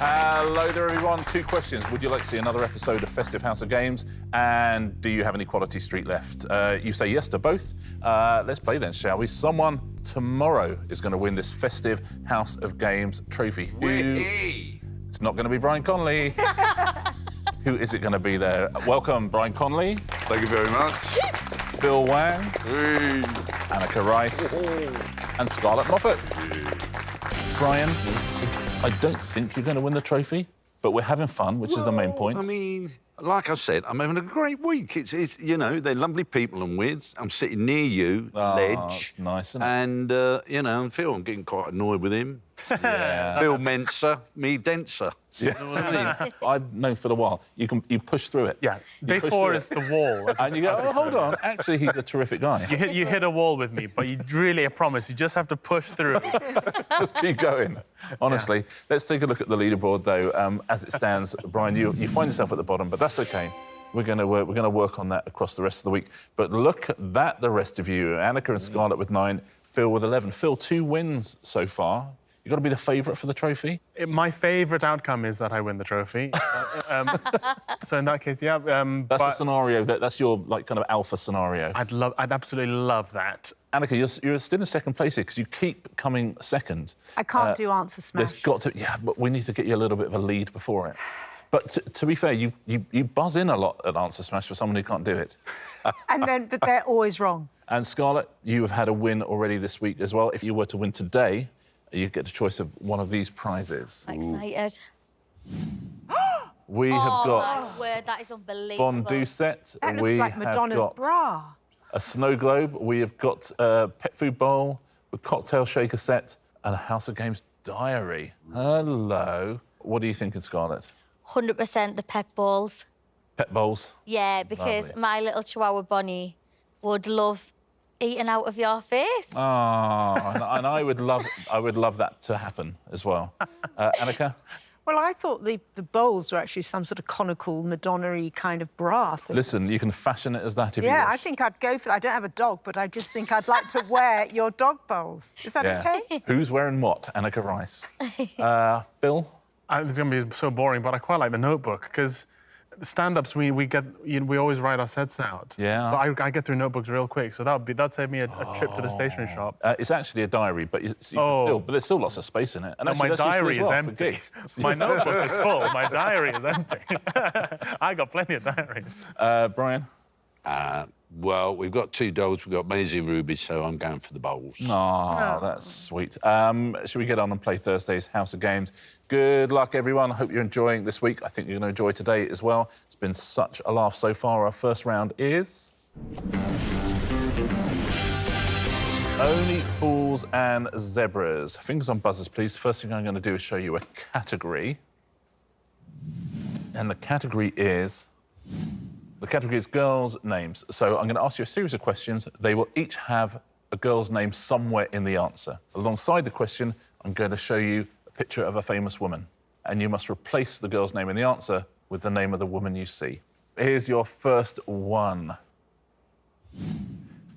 Hello there, everyone. 2 questions. Would you like to see another episode of Festive House of Games? And do you have any Quality Street left? You say yes to both. Let's play then, shall we? Someone tomorrow is going to win this Festive House of Games trophy. It's not going to be Brian Conley. Who is it going to be there? Welcome, Brian Conley. Thank you very much. Phil Wang. Anneka Rice. And Scarlett Moffatt. Brian, I don't think you're going to win the trophy, but we're having fun, which is the main point. I mean, like I said, I'm having a great week. It's you know, they're lovely people and weirds. I'm sitting near you, Ledge. Nice, isn't it? And, you know, and Phil, I'm getting quite annoyed with him. Yeah. Phil Mensa, me denser. You know what I mean? I've known Phil a while. You push through it. Yeah, day 4 is the wall. And you go, oh, hold on. Actually, he's a terrific guy. You hit a wall with me, but you really, I promise, you just have to push through. Just keep going. Honestly, Yeah. Let's take a look at the leaderboard, though. As it stands, Brian, you find yourself at the bottom, but that's OK. We're going to work on that across the rest of the week. But look at that, the rest of you. Anneka and Scarlett with 9, Phil with 11. Phil, 2 wins so far. You've got to be the favourite for the trophy? My favourite outcome is that I win the trophy. So in that case, yeah. That's the scenario. That's your, like, kind of alpha scenario. I'd absolutely love that. Anneka, you're still in second place here because you keep coming second. I can't do answer smash. There's got to... Yeah, but we need to get you a little bit of a lead before it. But to be fair, you buzz in a lot at answer smash for someone who can't do it. But they're always wrong. And Scarlett, you have had a win already this week as well. If you were to win today, you get the choice of one of these prizes. I'm excited. We have got... my word, that is unbelievable. Fondue set. That looks like Madonna's bra. A snow globe. We have got a pet food bowl, a cocktail shaker set, and a House of Games diary. Hello. What are you thinking, Scarlett? 100% the pet balls. Pet bowls? Yeah, because Lovely. my little Chihuahua Bonnie would love eating out of your face. Ah, and I would love that to happen as well. Anneka? Well, I thought the bowls were actually some sort of conical, Madonna-y kind of bra thing. Listen, you can fashion it as that if you wish. Yeah, I think I'd go for that. I don't have a dog, but I just think I'd like to wear your dog bowls. Is that OK? Who's wearing what? Anneka Rice. Phil? It's going to be so boring, but I quite like the notebook, because stand-ups, we always write our sets out. Yeah. So I get through notebooks real quick, so that'd save me a trip to the stationery shop. It's actually a diary, but but there's still lots of space in it. And No, actually, my that's useful diary as is well for empty. gigs. My notebook is full. My diary is empty. I got plenty of diaries. Brian? Well, we've got 2 dogs. We've got Maisie and Ruby, so I'm going for the bowls. Oh, that's sweet. Should we get on and play Thursday's House of Games? Good luck, everyone. I hope you're enjoying this week. I think you're going to enjoy today as well. It's been such a laugh so far. Our first round is... Only Fools and Zebras. Fingers on buzzers, please. First thing I'm going to do is show you a category. And the category is... The category is girls' names. So I'm going to ask you a series of questions. They will each have a girl's name somewhere in the answer. Alongside the question, I'm going to show you a picture of a famous woman. And you must replace the girl's name in the answer with the name of the woman you see. Here's your first one.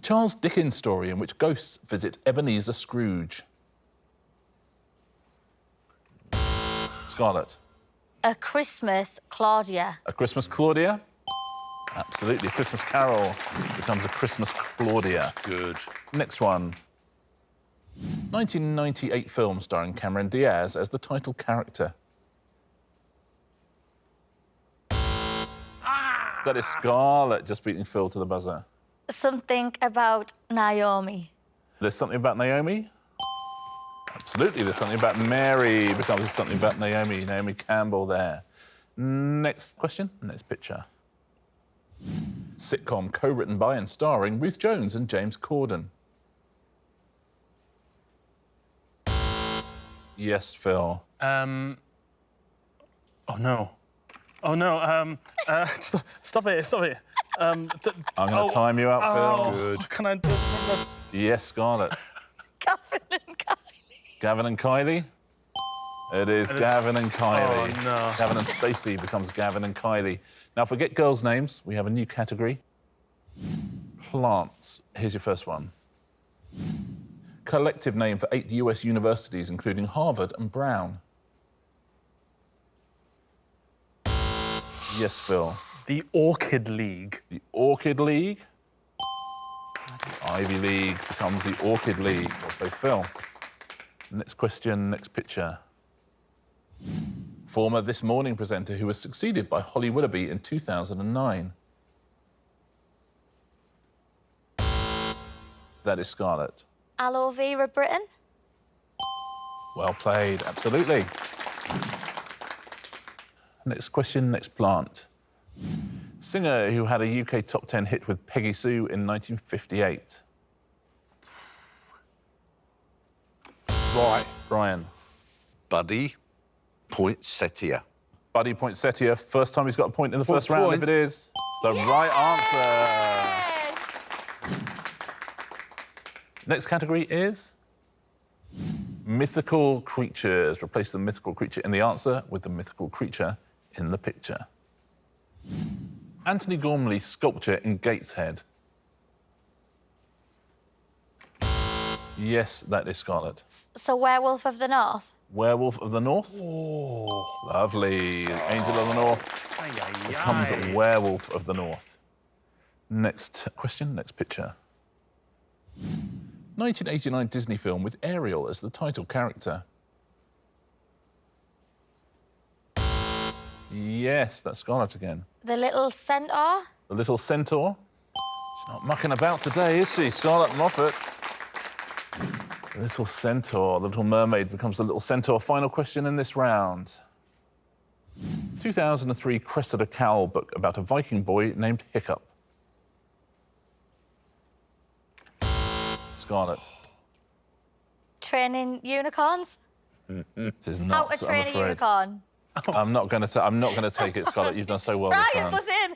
Charles Dickens story in which ghosts visit Ebenezer Scrooge. Scarlett. A Christmas Claudia. A Christmas Claudia? Absolutely. A Christmas Carol becomes a Christmas Claudia. Good. Next one. 1998 film starring Cameron Diaz as the title character. That is Scarlett just beating Phil to the buzzer. Something about Naomi. There's something about Naomi? Absolutely. There's something about Mary becomes something about Naomi. Naomi Campbell there. Next question, next picture. Sitcom co-written by and starring Ruth Jones and James Corden. Yes, Phil. Oh, no. Oh, no. Stop it. I'm going to time you out, Phil. Good. What can I do? Yes, Scarlett. Gavin and Kylie. Gavin and Kylie? It is Gavin and Kylie. Oh, no. Gavin and Stacey becomes Gavin and Kylie. Now, forget girls' names. We have a new category. Plants. Here's your first one. Collective name for 8 US universities, including Harvard and Brown. Yes, Phil. The Orchid League. The Orchid League. Ivy League becomes the Orchid League. Well played, Phil. Next question, next picture. Former This Morning presenter who was succeeded by Holly Willoughby in 2009. That is Scarlett. Aloe Vera Britain. Well played, absolutely. Next question, next plant. Singer who had a UK top 10 hit with Peggy Sue in 1958. Right. Brian. Buddy Poinsettia. Buddy Poinsettia, first time he's got a point in the first round. If it is, it's the right answer. Next category is mythical creatures. Replace the mythical creature in the answer with the mythical creature in the picture. Anthony Gormley's sculpture in Gateshead. Yes, that is Scarlett. So Werewolf of the North. Werewolf of the North. Oh. Lovely. Angel of the North becomes a Werewolf of the North. Next question, next picture. 1989 Disney film with Ariel as the title character. Yes, that's Scarlett again. The Little Centaur. The Little Centaur. She's not mucking about today, is she? Scarlett Moffatt. The Little Centaur. The Little Mermaid becomes the Little Centaur. Final question in this round. 2003 Cressida Cowell book about a Viking boy named Hiccup. Scarlett. Training Unicorns. It is not. How to Train a Unicorn. I'm not going to take it, Scarlett. You've done so well. Brian, buzz in.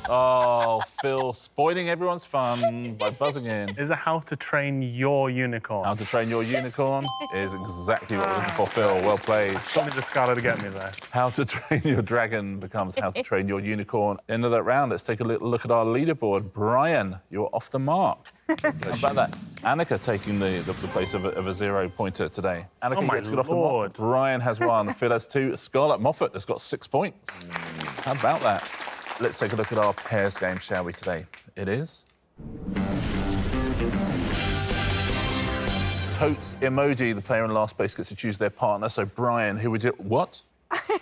Oh, Phil, spoiling everyone's fun by buzzing in. Is it How to Train Your Unicorn? How to Train Your Unicorn is exactly what we're looking for, Phil. Well played. Probably the Scarlett to get me there. How to Train Your Dragon becomes How to Train Your Unicorn. End of that round, let's take a little look at our leaderboard. Brian, you're off the mark. How about that? Anneka taking the place of a 0-pointer today. Anneka, Oh, my gets good off the Lord. mark. Brian has 1, Phil has 2. Scarlett Moffatt has got 6 points. How about that? Let's take a look at our pairs game, shall we, today? It is... Totes emoji. The player in last place gets to choose their partner. So, Brian, who would you... What?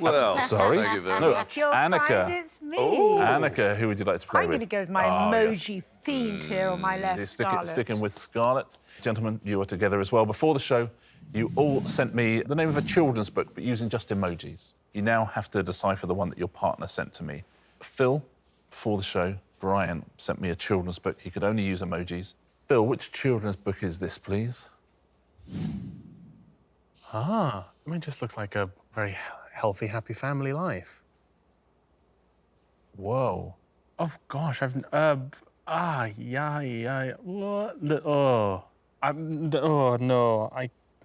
Well, Sorry? thank you very No, much. You'll find Anneka. it's me. Anneka, who would you like to play I'm with? going to go with my emoji fiend here on my left, Scarlett. Sticking with Scarlett. Gentlemen, you are together as well. Before the show, you all sent me the name of a children's book, but using just emojis. You now have to decipher the one that your partner sent to me. Phil, before the show, Brian sent me a children's book. He could only use emojis. Phil, which children's book is this, please? I mean, it just looks like a very healthy, happy family life. Whoa. Oh, gosh, I've... no,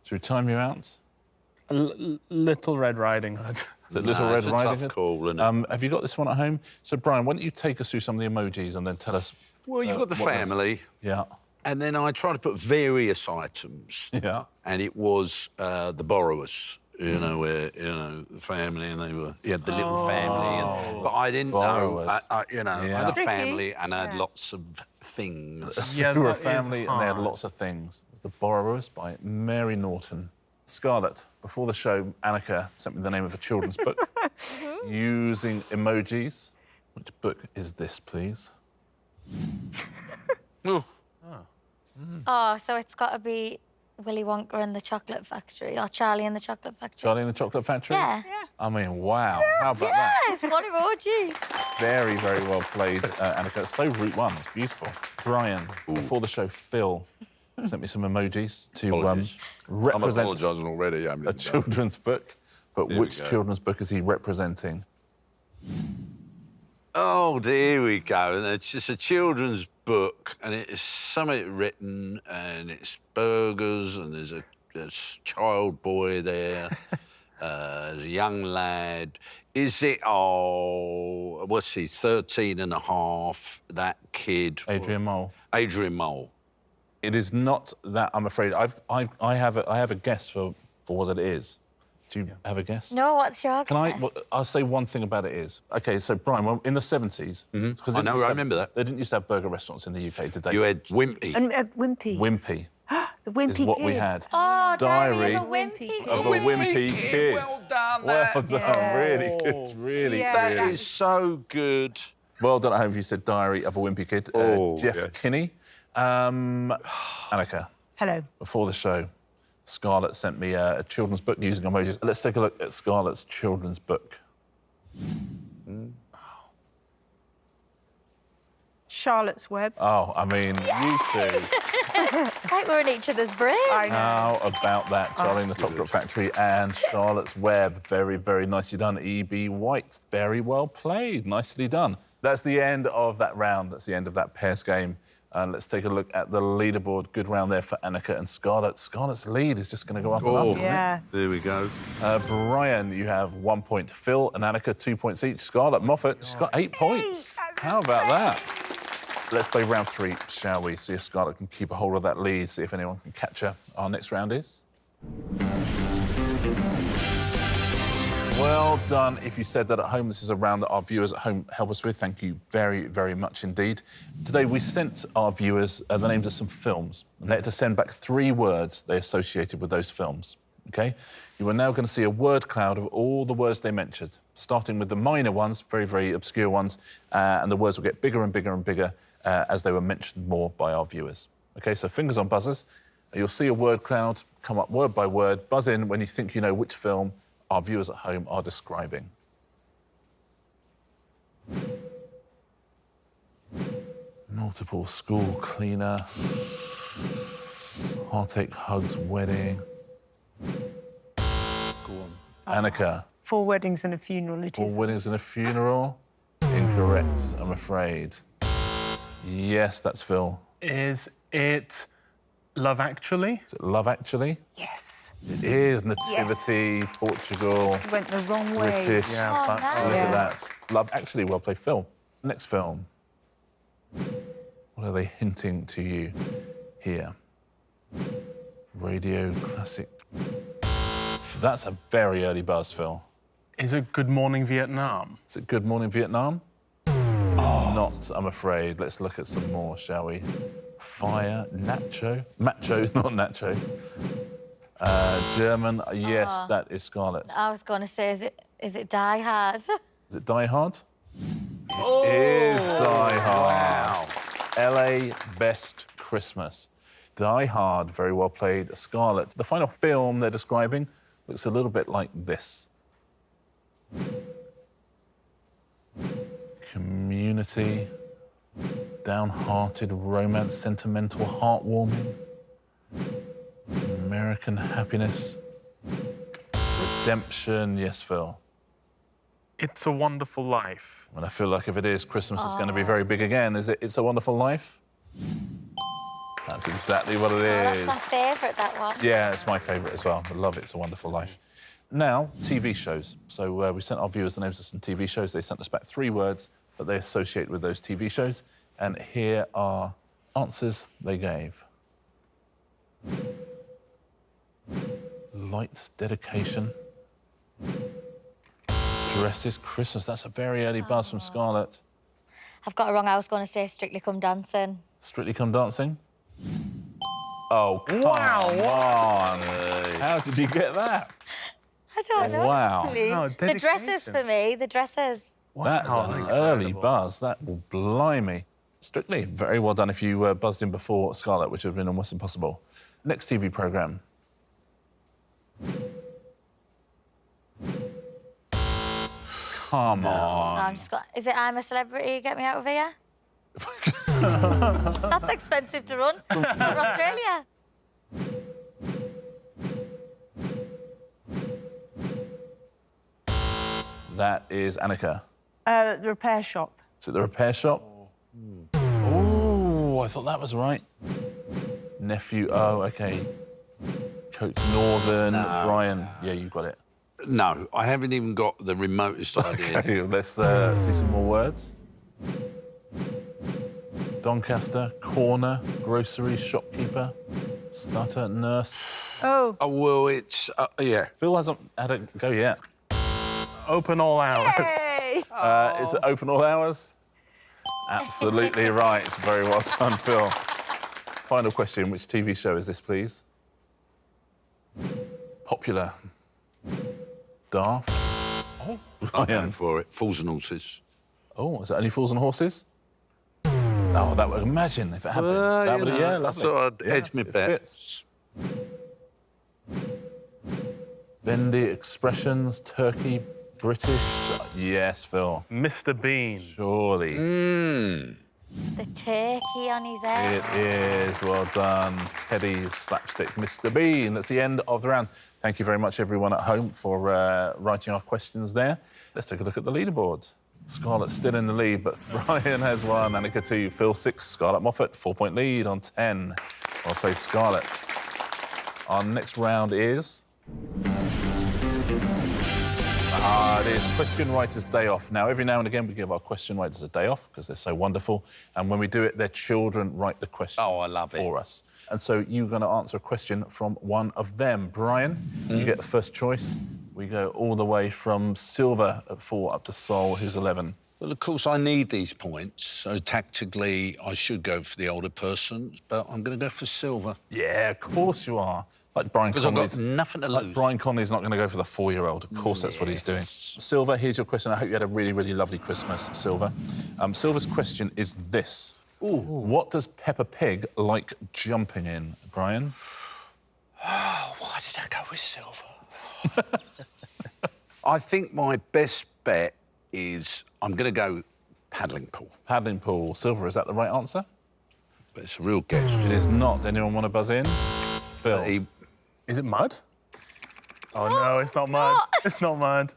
Should we time you out? Little Red Riding Hood. Is it Little Red it's a Riding tough Hood? call, isn't it? Have you got this one at home? So, Brian, why don't you take us through some of the emojis and then tell us... Well, you've got the what those- family, Yeah. and then I tried to put various items. Yeah. And it was the borrowers, you know, where, you know, the family, and you had the little family. But I didn't Borrowers. know, I had a Tricky. family and I had Yeah. lots of things. Yeah, They were a that is family and they had hard. lots of things. The Borrowers by Mary Norton. Scarlett, before the show, Anneka sent me the name of a children's book using emojis. Which book is this, please? Oh, so it's got to be Willy Wonka and the Chocolate Factory or Charlie and the Chocolate Factory. Charlie and the Chocolate Factory? Yeah. I mean, wow. How about that? Yes, one emoji. Very, very well played, Anneka. It's so Route 1. It's beautiful. Brian, before the show, Phil sent me some emojis to Apologies. I'm represent apologising already. a children's book. But Here we which go. children's book is he representing? Oh, there we go. And it's just a children's book, and it's something written, and it's burgers, and there's a child boy there, there's a young lad. Is it, what's he, 13 and a half, that kid? Adrian Mole. Adrian Mole. It is not that, I'm afraid. I have a guess for what it is. Do you have a guess? No, what's your Can I? guess? Well, I'll say one thing about it is. OK, so, Brian, well, in the 70s... I know, I remember that. They didn't used to have burger restaurants in the UK, did they? You had Wimpy. And Wimpy. Wimpy The Wimpy is what Kid. we had. Oh, Diary of a Wimpy Wimpy. Of a Wimpy Kid. Well done, Well that. done, really good, really, Yeah. That really. is so good. Well done at home if you said Diary of a Wimpy Kid. Oh, Jeff yes. Kinney. Anneka, Hello. before the show, Scarlett sent me a children's book using emojis. Let's take a look at Scarlett's children's book. Charlotte's Web. Oh, I mean, you two. It's like we're in each other's brain. I know. How about that, Charlie and the Chocolate Factory and Charlotte's Web? Very, very nicely done. E.B. White, very well played. Nicely done. That's the end of that round. That's the end of that pairs game. And let's take a look at the leaderboard. Good round there for Anneka and Scarlett. Scarlett's lead is just going to go up and up, isn't Yeah. There we go. it? Brian, you have 1 point. Phil and Anneka, 2 points each. Scarlett Moffatt, she's got 8 points. How about that? Let's play round 3, shall we? See if Scarlett can keep a hold of that lead, see if anyone can catch her. Our next round is... Well done. If you said that at home, this is a round that our viewers at home help us with. Thank you very, very much indeed. Today, we sent our viewers the names of some films, and they had to send back 3 words they associated with those films, OK? You are now going to see a word cloud of all the words they mentioned, starting with the minor ones, very, very obscure ones, and the words will get bigger and bigger and bigger as they were mentioned more by our viewers. OK, so fingers on buzzers. You'll see a word cloud come up word by word. Buzz in when you think you know which film our viewers at home are describing. Multiple school cleaner. Heartache hugs wedding. Go on. Anneka. 4 weddings and a funeral, it Four is. weddings and a funeral. Incorrect, I'm afraid. Yes, that's Phil. Is it Love Actually? Is it Love Actually? Yes. It is Nativity, Portugal, This went the wrong way. British. Yeah, Oh, but nice. Look Yeah. at that. Love Actually, well played, Phil. Next film. What are they hinting to you here? Radio classic. That's a very early buzz, Phil. is it Good Morning Vietnam? Is it Good Morning Vietnam? Oh. Not, I'm afraid. Let's look at some more, shall we? Fire, Nacho. Macho, not Nacho. German, yes, that is Scarlett. I was going to say, is it Die Hard? Is it Die Hard? It is Die Hard. LA Best Christmas. Die Hard, very well played. Scarlett. The final film they're describing looks a little bit like this. Community, downhearted, romance, sentimental, heartwarming, American happiness, redemption. Yes, Phil. It's a Wonderful Life. And I feel like if it is, Christmas is going to be very big again. Is it It's a Wonderful Life? That's exactly what it That's is. my favourite, that one. Yeah, it's my favourite as well. I love It's a Wonderful Life. Now, TV shows. So we sent our viewers the names of some TV shows. They sent us back 3 words that they associate with those TV shows. And here are answers they gave. Lights, dedication. Dresses, Christmas. That's a very early buzz from Scarlett. I've got it wrong. I was going to say Strictly Come Dancing. Strictly Come Dancing. Oh, come on. How did you get that? I don't know, Wow. actually. Wow, The dresses dedication. for me, the dresses. That's Wow, an early incredible. buzz. That will blimey. Strictly, very well done if you buzzed in before Scarlett, which would have been almost impossible. Next TV programme. Come on. I'm just got. Is it I'm a Celebrity? Get me out of here. That's expensive to run. From Australia. That is Anneka. The repair shop. Is it the repair shop? Oh, I thought that was right. Nephew, oh, OK. Coach Northern, Brian. Yeah, you got it. No, I haven't even got the remotest idea. Okay, let's see some more words. Doncaster, corner, grocery, shopkeeper, stutter, nurse. Oh. Oh, well, it's... yeah. Phil hasn't had a go yet. Open all hours. Hey! Is it open all hours? Absolutely right. Very well done, Phil. Final question. Which TV show is this, please? Popular. Daft. Oh, I'm Ryan. going for it. Fools and Horses. Oh, is it only Fools and Horses? Oh, that would imagine if it had been. That would, yeah, lovely. I thought I'd hedge my it bet. fits. Bendy expressions, Turkey, British. Yes, Phil. Mr. Bean. Surely. The turkey on his head. It is. Well done. Teddy's slapstick, Mr. Bean. That's the end of the round. Thank you very much, everyone at home, for writing our questions there. Let's take a look at the leaderboards. Scarlett's still in the lead, but Brian has 1, Anneka 2, Phil 6, Scarlett Moffatt 4-point lead on 10. Well played, Scarlett. Our next round is... it is Question Writer's Day Off. Now, every now and again, we give our question writers a day off because they're so wonderful. And when we do it, their children write the questions I love it. for us. And so you're going to answer a question from one of them. Brian, you get the first choice. We go all the way from Silver at 4 up to Sol, who's 11. Well, of course, I need these points, so tactically, I should go for the older person, but I'm going to go for Silver. Yeah, of course you are. Like Brian Because I've Conley. got nothing to lose. Brian Conley's not going to go for the 4-year-old. Of course, that's what he's doing. Silver, here's your question. I hope you had a really, really lovely Christmas, Silver. Silver's question is this. Ooh. What does Peppa Pig like jumping in, Brian? Oh, why did I go with Silver? I think my best bet is I'm going to go paddling pool. Paddling pool. Silver, is that the right answer? But it's a real guess. It is not. Anyone want to buzz in? Phil? Is it mud? Oh, no, it's not mud. It's not mud.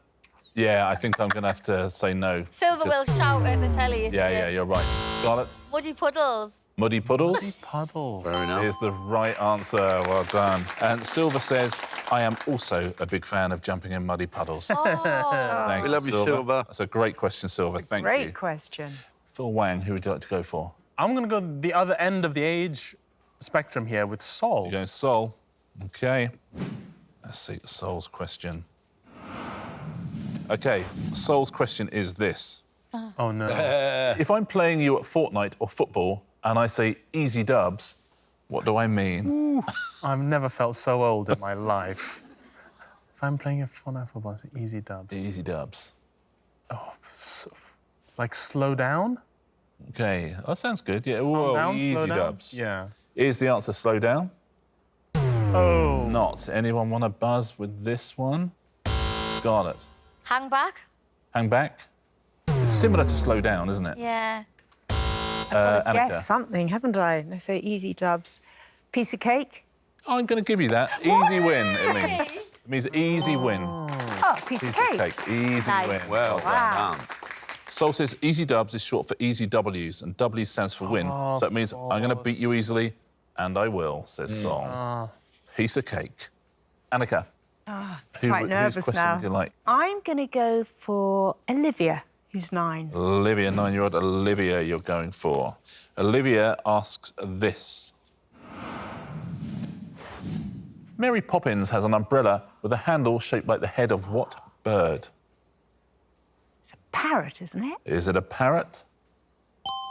Yeah, I think I'm going to have to say no. Silver will shout at the telly. if Yeah, you- yeah, you're right. Scarlett? Muddy puddles. Muddy puddles? Puddle. Fair enough. Is the right answer. Well done. And Silver says, I am also a big fan of jumping in muddy puddles. Thank We love you, Silver. That's a great question, Silver. Thank you. Great question. Phil Wang, who would you like to go for? I'm going to go the other end of the age spectrum here with Sol. You're going Sol. OK. Let's see Sol's question. OK, Sol's question is this. Oh, no. If I'm playing you at Fortnite or football and I say easy dubs, what do I mean? I've never felt so old in my life. If I'm playing a Fortnite football, it's easy dubs. Easy dubs. Like slow down? OK, that sounds good. Yeah, Calm whoa, down, easy slow down? dubs. Yeah. Is the answer slow down? Oh. Not. Anyone want to buzz with this one? Scarlett. Hang back. Hang back. It's similar to slow down, isn't it? Yeah. Anneka. Guess something, haven't I? I say easy dubs. Piece of cake? I'm going to give you that. Easy win, it means. It means easy win. Oh, piece of cake. Easy Nice. win. Well Wow. done. Sol says easy dubs is short for easy W's, and W stands for win. So it means I'm going to beat you easily, and I will, says Sol. Piece of cake. Anneka. Quite nervous whose question now. would you like? I'm going to go for Olivia, who's 9. Olivia, 9-year-old Olivia, you're going for. Olivia asks this. Mary Poppins has an umbrella with a handle shaped like the head of what bird? It's a parrot, isn't it? Is it a parrot?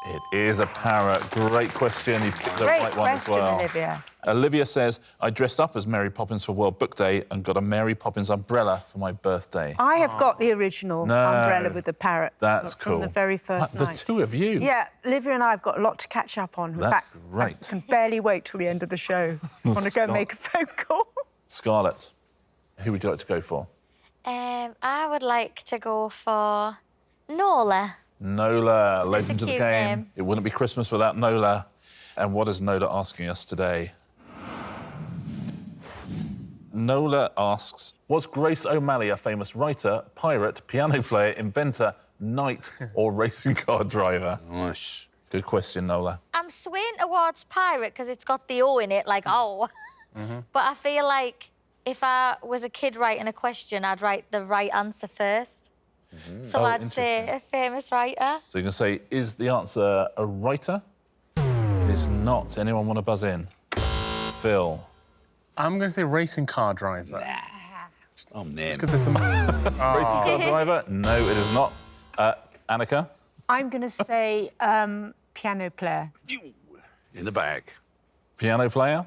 It is a parrot. Great question. You picked the Great right one as question, well. Olivia. Olivia says, I dressed up as Mary Poppins for World Book Day and got a Mary Poppins umbrella for my birthday. I have got the original umbrella with the parrot. That's from cool. the very first The night. two of you? Yeah, Olivia and I have got a lot to catch up on. In That's fact, great. I can barely wait till the end of the show. I want to go make a phone call. Scarlett, who would you like to go for? I would like to go for Nola. Nola, Is this legend a of the cute game. name? It wouldn't be Christmas without Nola. And what is Nola asking us today? Nola asks, was Grace O'Malley a famous writer, pirate, piano player, inventor, knight, or racing car driver? Nice. Good question, Nola. I'm swaying towards pirate because it's got the O in it, like oh. But I feel like if I was a kid writing a question, I'd write the right answer first. So Oh, I'd say a famous writer. So you can say, is the answer a writer? It is not. Anyone want to buzz in? Phil. I'm going to say racing car driver. I'm there. Because it's a Racing car driver? No, it is not. Anneka? I'm going to say piano player. In the bag. Piano player?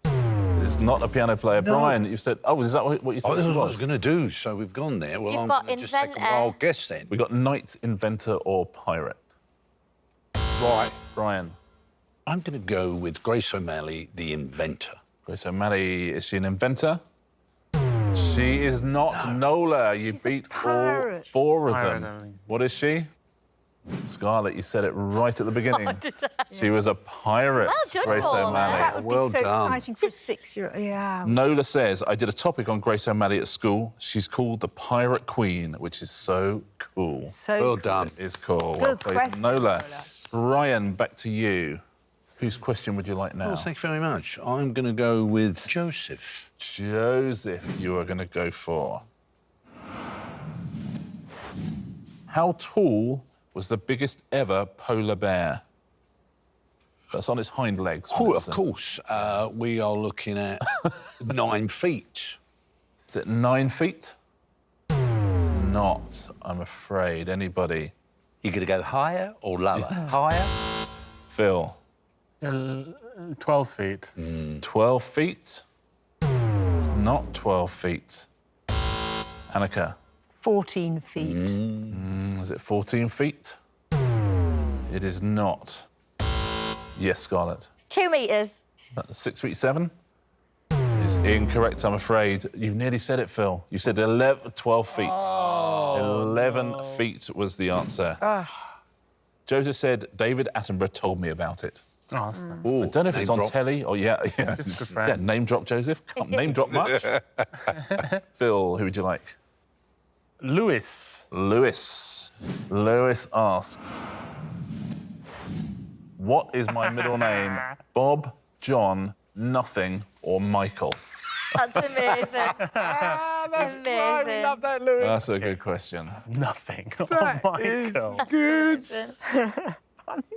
It's not a piano player. No. Brian, you said... Oh, is that what you thought This is it what I was was? going to do, so we've gone there. Well, You've I'm got gonna just take a inventor. wild guess then. We got knight, inventor, or pirate. Right. Brian. I'm going to go with Grace O'Malley, the inventor. Grace O'Malley, is she an inventor? She is not. Nola, you She's a beat all pirate. 4 of Pirate, them. only. What is she? Scarlett, you said it right at the beginning. Oh, did I? She was a pirate, Well done, Grace Paula. O'Malley. That would well be so done. exciting for a 6-year-old. Yeah. Nola says, I did a topic on Grace O'Malley at school. She's called the Pirate Queen, which is so cool. So Well done. It is cool. Well Good played, question, Nola. Nola. Ryan, back to you. Whose question would you like now? Well, thank you very much. I'm going to go with Joseph. Joseph, you are going to go for. How tall was the biggest ever polar bear? That's on its hind legs. Oh, of course. We are looking at 9 feet. Is it 9 feet? It's not, I'm afraid. Anybody? You're going to go higher or lower? Higher? Phil? 12 feet. 12 feet? It's not 12 feet. Anneka? 14 feet. Is it 14 feet? It is not. Yes, Scarlett. 2 metres. 6 feet 7? Is incorrect, I'm afraid. You've nearly said it, Phil. You said 12 feet. 11 feet was the answer. Joseph said, David Attenborough told me about it. Oh, that's nice. Ooh, I don't know if it's on name drop. telly or yeah. Just a good friend. Yeah, name drop Joseph. Can't name drop much. Phil, who would you like? Lewis. Lewis. Lewis asks, what is my middle name? Bob, John, Nothing, or Michael? That's amazing. Amazing. that, Lewis. That's a good question. Nothing. Oh, Michael. Amazing.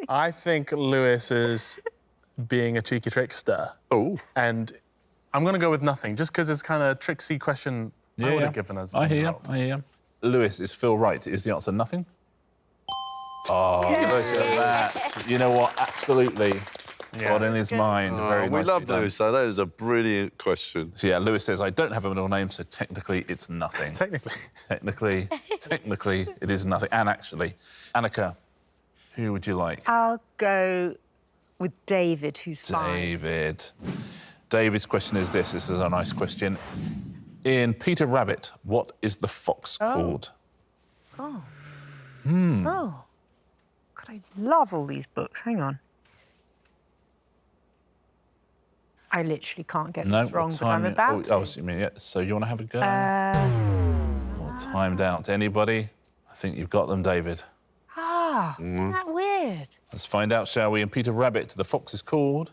I think Lewis is being a cheeky trickster. Oh. And I'm going to go with nothing, just because it's kind of a tricksy question I would have given us. I hear you. I hear you. Lewis, is Phil right? Is the answer nothing? Oh, look at that. You know what? Absolutely. Yeah. What in his mind. Very We nicely love done. those, so that is a brilliant question. So, yeah, Lewis says, I don't have a middle name, so technically it's nothing. Technically. Technically, it is nothing. And actually, Anneka, who would you like? I'll go with David, who's 5. David. David's question is this. This is a nice question. In Peter Rabbit, what is the fox called? Oh. God, I love all these books. Hang on. I literally can't get this wrong, but I'm about to. Oh, you mean, yeah. So you want to have a go? Or timed out. Anybody? I think you've got them, David. Isn't that weird? Let's find out, shall we? In Peter Rabbit, the fox is called...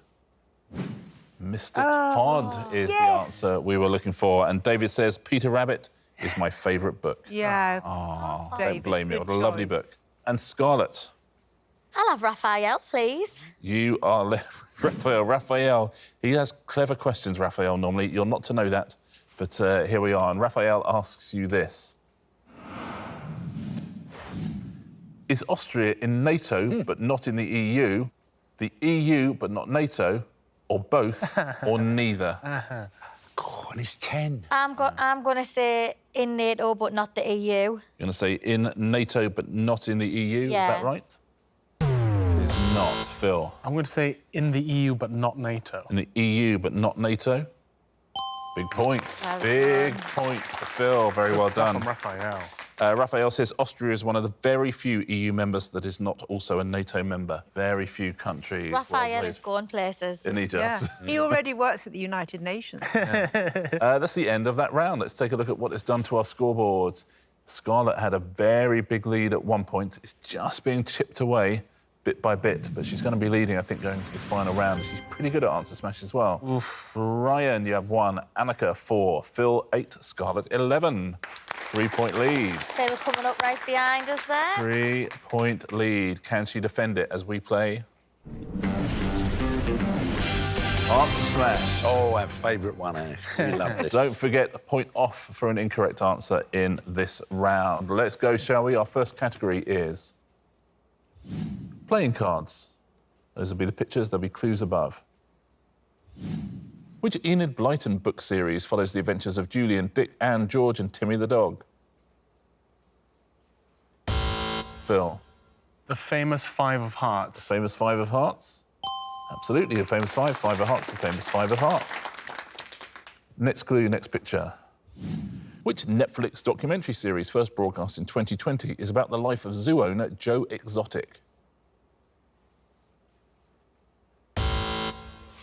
Mr. Todd is the yes. answer we were looking for. And David says, Peter Rabbit is my favourite book. Yeah. Oh, David, don't blame me. good What a lovely choice. book. And Scarlett, I'll have Raphael, please. you are left. Raphael, he has clever questions, Raphael, normally. You're not to know that, but here we are. And Raphael asks you this. Is Austria in NATO but not in the EU, the EU but not NATO, or both, or neither? God, and it's 10. I'm going to say in NATO, but not the EU. You're going to say in NATO but not in the EU, is Yeah. that right? It is not, Phil. I'm going to say in the EU, but not NATO. In the EU but not NATO? Big points. Well Big done. point for Phil. Very well Stuff done. from Raphael. Raphael says Austria is one of the very few EU members that is not also a NATO member. Very few countries. Raphael worldwide. is going places. Isn't he Yeah. just? He already works at the United Nations. That's the end of that round. Let's take a look at what it's done to our scoreboards. Scarlett had a very big lead at one point. It's just being chipped away bit by bit, but she's going to be leading, I think, going into this final round. She's pretty good at answer smash as well. Oof. Ryan, you have 1. Anneka, 4. Phil, 8. Scarlett, 11. 3-point lead. They were coming up right behind us there. 3-point lead. Can she defend it as we play? Answer smash. Oh, our favourite one, Ash. We love this. Don't forget a point off for an incorrect answer in this round. Let's go, shall we? Our first category is playing cards. Those will be the pictures, there'll be clues above. Which Enid Blyton book series follows the adventures of Julian, Dick, Anne, George and Timmy the dog? Phil. The famous Five of Hearts. Famous Five of Hearts? Absolutely, the famous Five of Hearts, the famous Five of Hearts. Next clue, next picture. Which Netflix documentary series, first broadcast in 2020, is about the life of zoo owner Joe Exotic?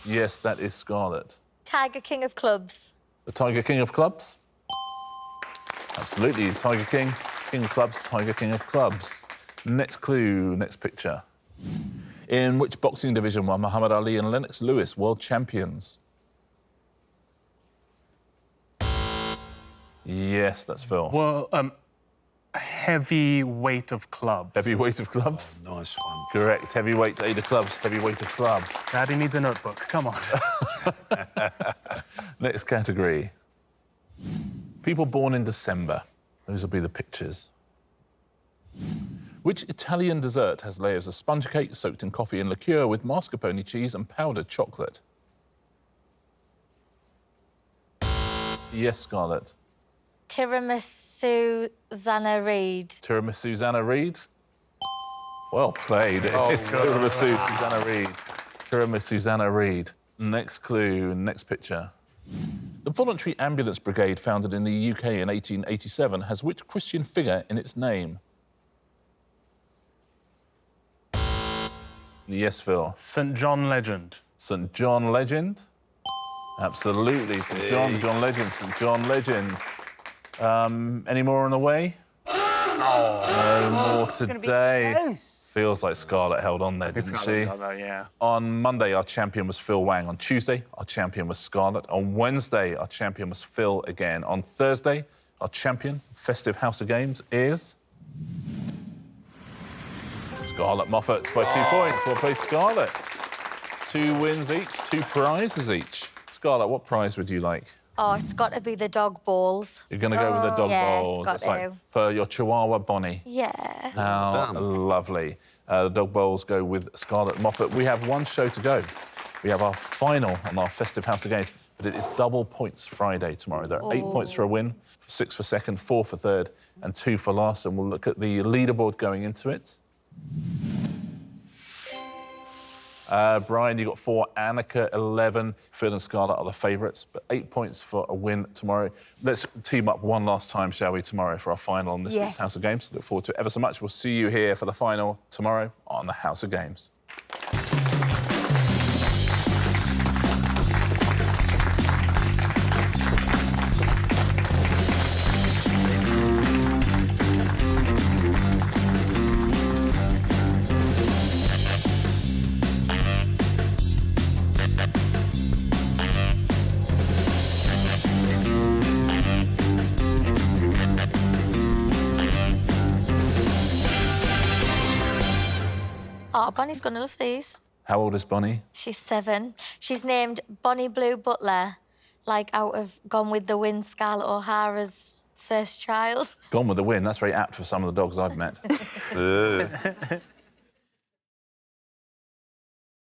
Yes, that is Scarlett. Tiger King of Clubs. The Tiger King of Clubs? Absolutely, Tiger King, King of Clubs, Tiger King of Clubs. Next clue, next picture. In which boxing division were Muhammad Ali and Lennox Lewis world champions? Yes, that's Phil. Well, heavyweight of clubs. Heavyweight of clubs? Oh, nice one. Correct. Heavyweight, 8 of clubs, heavyweight of clubs. Daddy needs a notebook. Come on. Next category. People born in December. Those will be the pictures. Which Italian dessert has layers of sponge cake soaked in coffee and liqueur with mascarpone cheese and powdered chocolate? Yes, Scarlett. Tiramisu Susanna Reid. Tiramisu Susanna Reid? Well played. It's Tiramisu Susanna Reid. Tiramisu Susanna Reid. Next clue, next picture. The Voluntary Ambulance Brigade, founded in the UK in 1887, has which Christian figure in its name? Yes, Phil. St. John Legend. St. John Legend? Absolutely. St. John, John Legend, St. John Legend. Any more on the way? No more today. Feels like Scarlett held on there, didn't she? Yeah. On Monday, our champion was Phil Wang. On Tuesday, our champion was Scarlett. On Wednesday, our champion was Phil again. On Thursday, our champion, Festive House of Games, is Scarlett Moffatt by 2 points. Well played, Scarlett. 2 wins each, 2 prizes each. Scarlett, what prize would you like? Oh, it's got to be the dog balls. You're going to go with the dog yeah, bowls. it's got It's like to. for your Chihuahua Bonnie. Yeah. How lovely. The dog bowls go with Scarlett Moffatt. We have one show to go. We have our final on our Festive House of Games, but it is double points Friday tomorrow. There are 8 points for a win, 6 for second, 4 for third, and 2 for last. And we'll look at the leaderboard going into it. Brian, you got 4, Anneka 11, Phil and Scarlett are the favourites, but 8 points for a win tomorrow. Let's team up one last time, shall we, tomorrow for our final on this week's House of Games. Look forward to it ever so much. We'll see you here for the final tomorrow on the House of Games. Oh, Bonnie's going to love these. How old is Bonnie? She's 7. She's named Bonnie Blue Butler, like out of Gone with the Wind, Scarlett O'Hara's first child. Gone with the Wind. That's very apt for some of the dogs I've met.